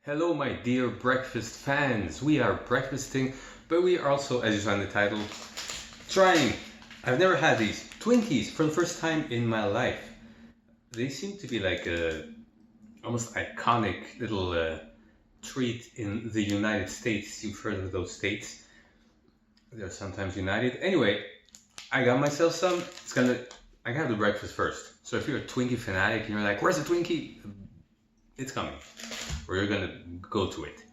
Hello, my dear breakfast fans. We are breakfasting, but we are also, as you saw in the title, trying. I've never had these Twinkies for the first time in my life. They seem to be like a almost iconic little treat in the United States. You've heard of those states. They're sometimes united. Anyway, I got myself some. I got the breakfast first. So if you're a Twinkie fanatic and you're like, where's the Twinkie? It's coming. Or you're gonna go to it.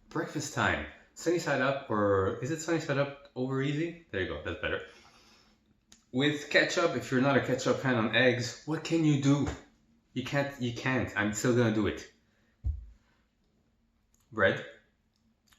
Breakfast time. Sunny side up, or is it sunny side up over easy? There you go, that's better. With ketchup, if you're not a ketchup fan on eggs, what can you do? You can't. I'm still gonna do it. Bread.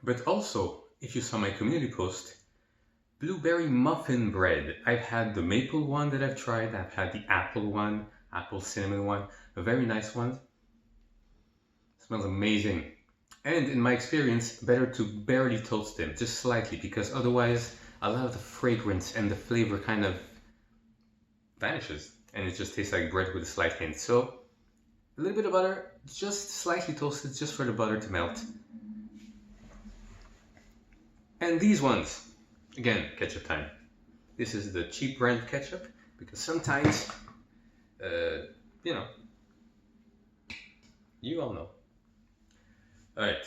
But also, if you saw my community post, blueberry muffin bread. I've had the maple one that I've tried. I've had the apple one, apple cinnamon one, a very nice one. Smells amazing. And in my experience, better to barely toast them, just slightly, because otherwise a lot of the fragrance and the flavor kind of vanishes and it just tastes like bread with a slight hint. So a little bit of butter, just slightly toasted, just for the butter to melt. And these ones, again, ketchup time. This is the cheap brand of ketchup, because sometimes, you all know. Alright.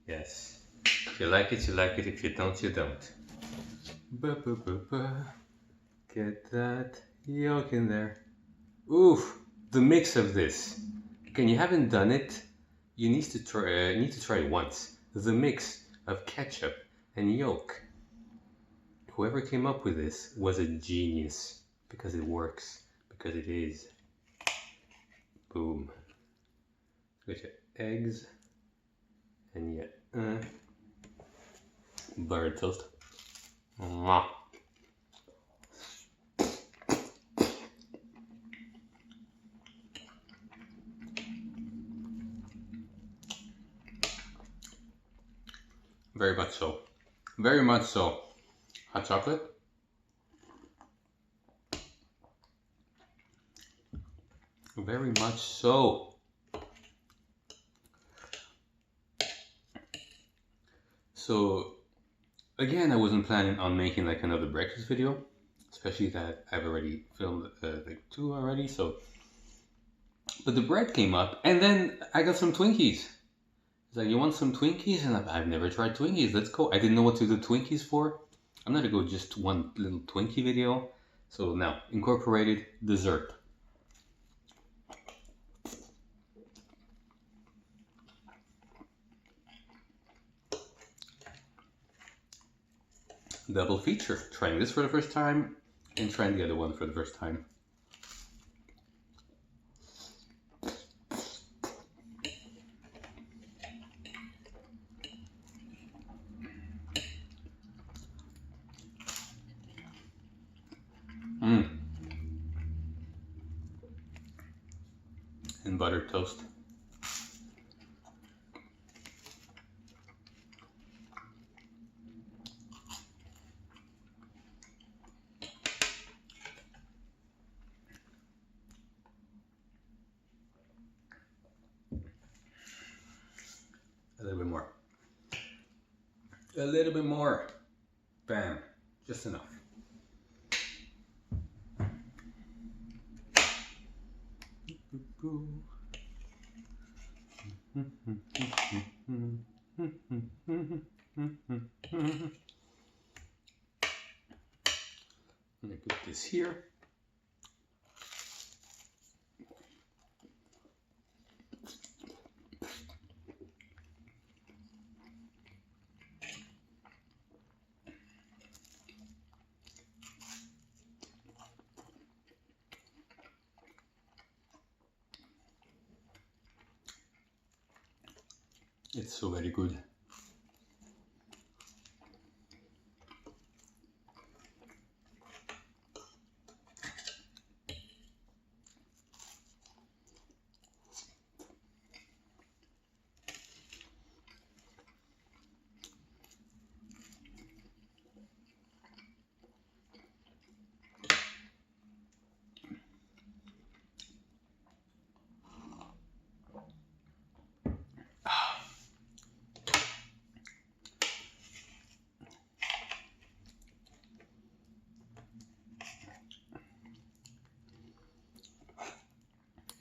Yes. If you like it, you like it. If you don't, you don't. Get that yolk in there. Oof! The mix of this. Again, you haven't done it. You need to try it once. The mix of ketchup and yolk. Whoever came up with this was a genius. Because it works. Because it is. Boom. With your eggs and your butter toast. Mwah. Very much so. Very much so. Hot chocolate. Very much so. So, again, I wasn't planning on making like another breakfast video, especially that I've already filmed like 2 already, so. But the bread came up, and then I got some Twinkies. It's like, you want some Twinkies? And I've never tried Twinkies, let's go. I didn't know what to do Twinkies for. I'm gonna go just one little Twinkie video. So now, incorporated dessert. Double feature, trying this for the first time and trying the other one for the first time. And buttered toast. A little bit more. A little bit more. Bam. Just enough. Let me put this here. It's so very good.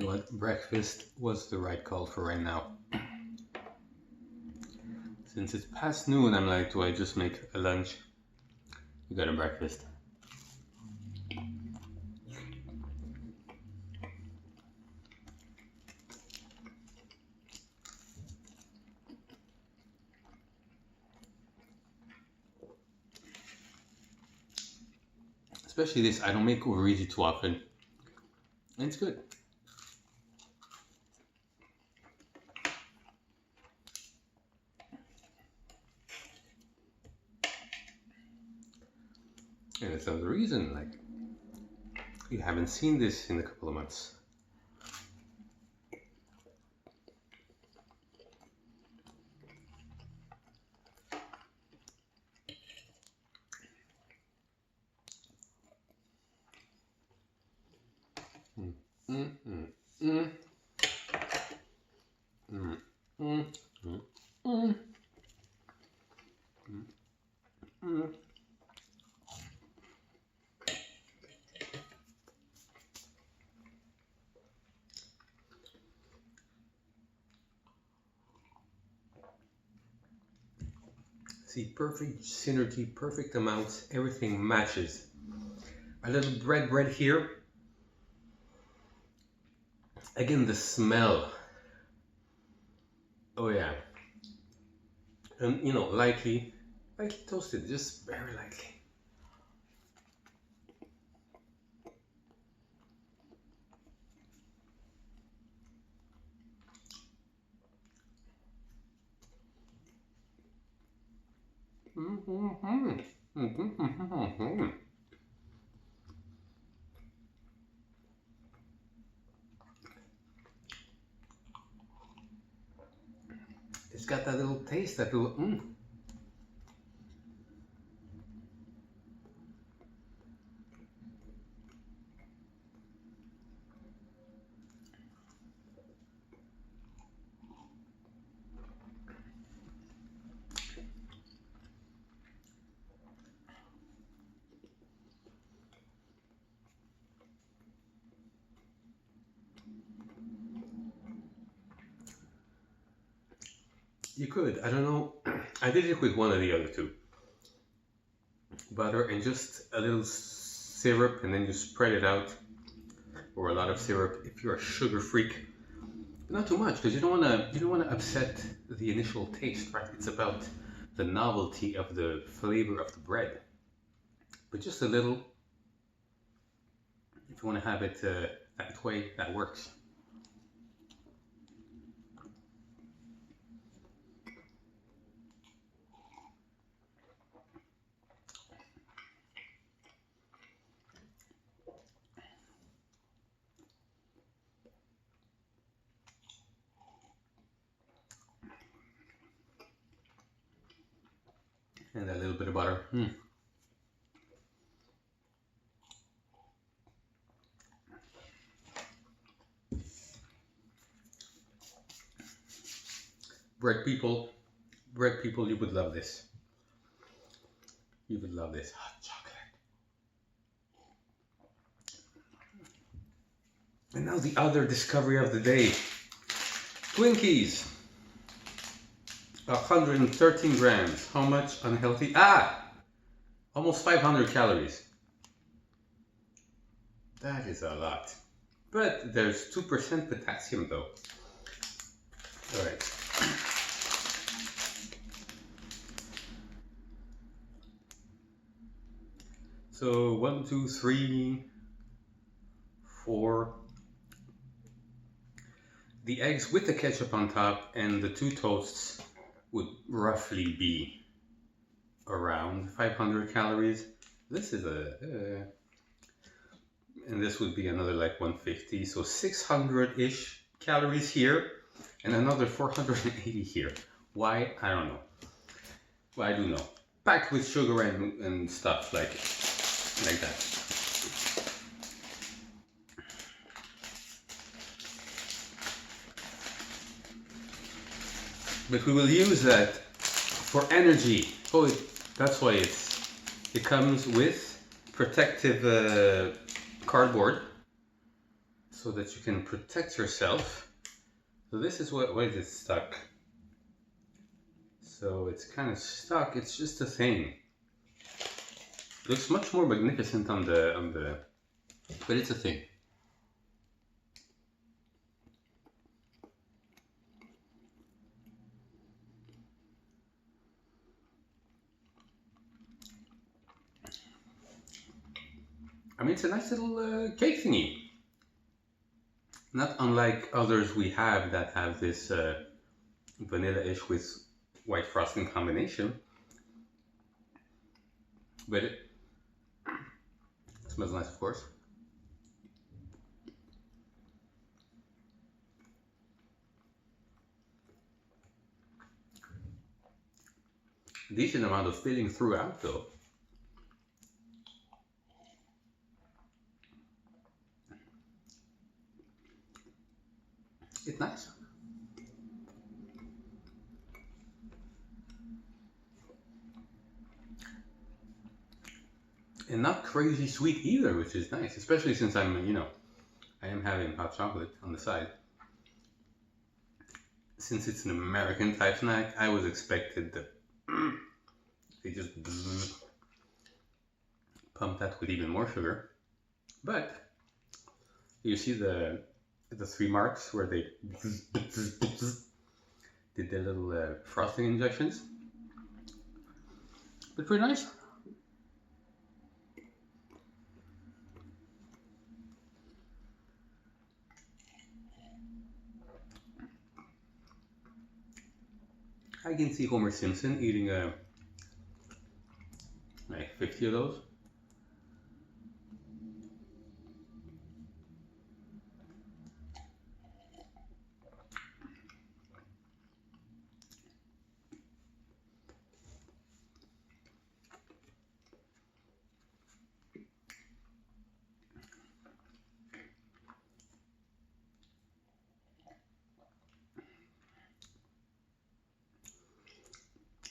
You know what? Breakfast was the right call for right now. Since it's past noon, I'm like, do I just make a lunch? You got a breakfast. Especially this, I don't make over easy too often. And it's good. And it's another reason, like, you haven't seen this in a couple of months. See, perfect synergy, perfect amounts, everything matches. A little bread here. Again, the smell. Oh yeah. And you know, lightly toasted, just very lightly. It's got that little taste, that little You could, I don't know, I did it with one of the other two. Butter and just a little syrup, and then you spread it out, or a lot of syrup if you're a sugar freak. But not too much, because you don't want to upset the initial taste, right? It's about the novelty of the flavor of the bread. But just a little, if you want to have it that way, that works. And a little bit of butter. Bread people, you would love this. You would love this hot chocolate. And now the other discovery of the day. Twinkies. 113 grams. How much unhealthy? Almost 500 calories. That is a lot. But there's 2% potassium though. All right. So 1, 2, 3, 4. The eggs with the ketchup on top and the 2 toasts would roughly be around 500 calories. This is and this would be another like 150, so 600-ish calories here and another 480 here. Why? I don't know. Well, I do know. Packed with sugar and stuff like that. But we will use that for energy. Oh, that's why it comes with protective cardboard. so that you can protect yourself. So this is why is it stuck? So it's kind of stuck. It's just a thing. It looks much more magnificent on the, but it's a thing. I mean, it's a nice little cake thingy. Not unlike others we have that have this vanilla-ish with white frosting combination. But it smells nice, of course. Decent amount of filling throughout, though. It's nice. And not crazy sweet either, which is nice, especially since I'm, you know, I am having hot chocolate on the side. Since it's an American type snack, I was expected that they just pump that with even more sugar. But you see the 3 marks where they did their little frosting injections. But pretty nice. I can see Homer Simpson eating like 50 of those.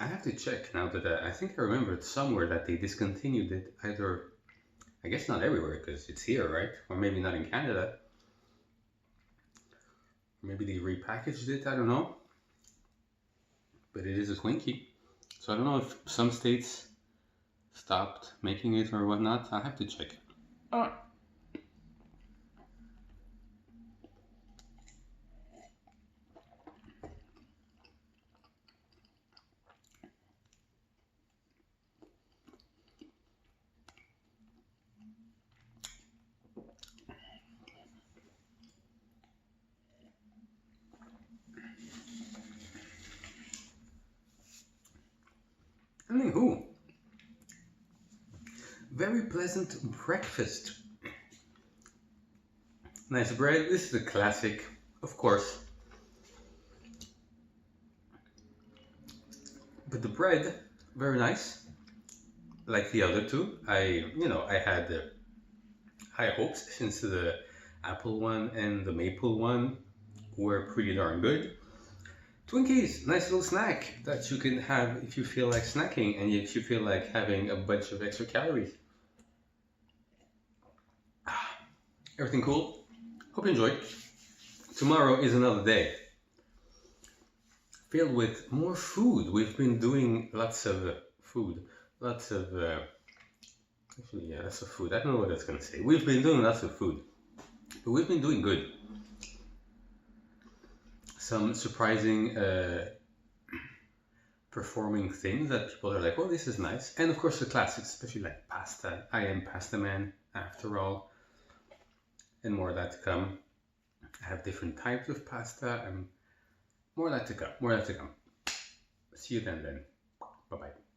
I have to check now that I think I remembered somewhere that they discontinued it either, I guess not everywhere because it's here, right? Or maybe not in Canada. Maybe they repackaged it, I don't know. But it is a Twinkie. So I don't know if some states stopped making it or whatnot. I'll have to check. Anywho, very pleasant breakfast. Nice bread. This is a classic, of course. But the bread, very nice. Like the other two, I had high hopes since the apple one and the maple one were pretty darn good. Twinkies, nice little snack that you can have if you feel like snacking and if you feel like having a bunch of extra calories. Everything cool? Hope you enjoyed. Tomorrow is another day filled with more food. We've been doing lots of food, lots of actually, yeah, lots of food. I don't know what that's gonna say. We've been doing lots of food, but we've been doing good. Some surprising performing things that people are like, oh, this is nice. And of course the classics, especially like pasta. I am pasta man after all. And more of that to come. I have different types of pasta and more of that to come. See you then. Bye-bye.